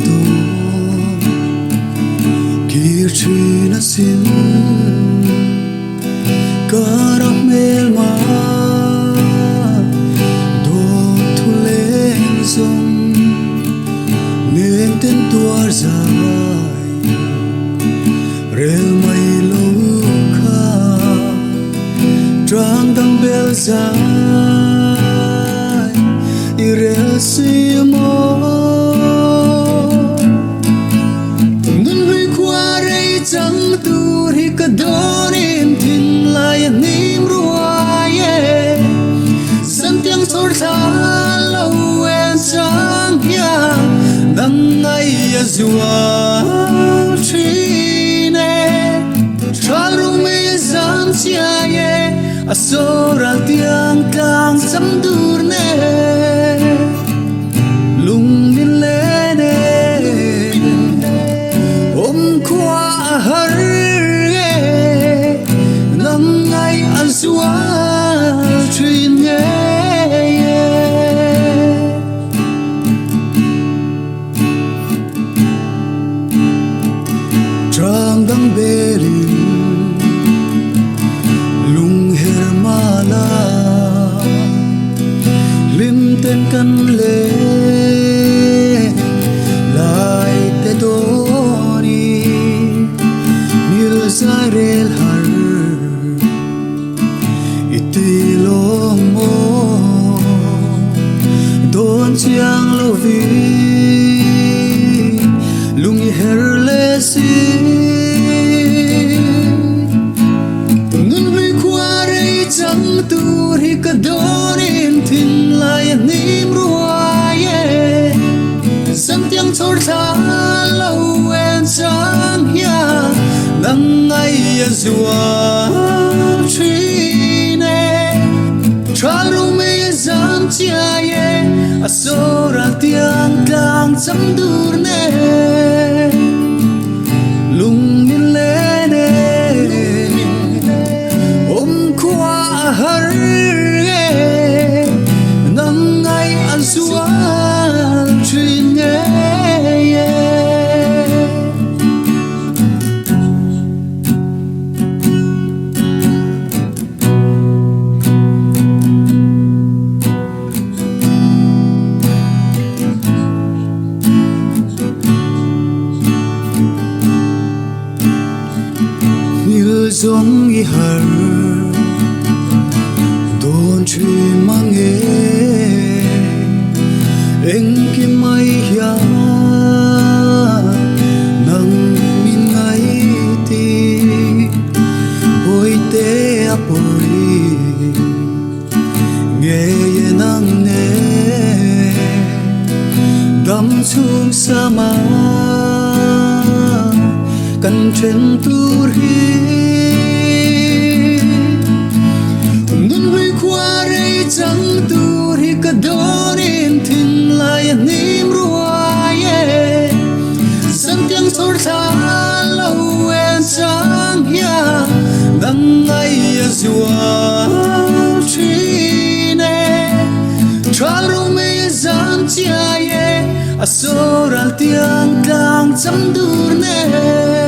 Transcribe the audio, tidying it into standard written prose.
do kirchina sin karamel ma do thuleng zong nên tên tuar dài rel mai lo kha trang dang bel dài irel si mo ngân huy qua rei chẳng tu hi ka donin tin lai nim ruaye san tiếng sor tha lâu en sang ya dang ai azua trine chalu me zam chia ye asora tiang tang sam dur ne lung min le ne om kwa har ye dang ai azua trine trang dang berin lung her mala lim ten kan le lai te doni nil sarel har itilong mo don chiang lovi lung her le si chẳng tu hi ka donin tin lai nim ruaye sam tiếng chor tha lâu en sang ya dang ai azua trine chalu me zam chia ye asora tiang tang sam dur ne lung min le ne har ye nang ai an sual trin ye nil zong i har don chuyện mang nghe anh kim mai ya nang min ngai ti boi te apoi nghe ye nang ne dam chung sama kan chen tur hi chẳng tu hi ka donin tin lai nim ruaye san tiếng sor tha lâu en sang ya dang ai azua trine chalu me zam chia ye asora tiang tang cham dur ne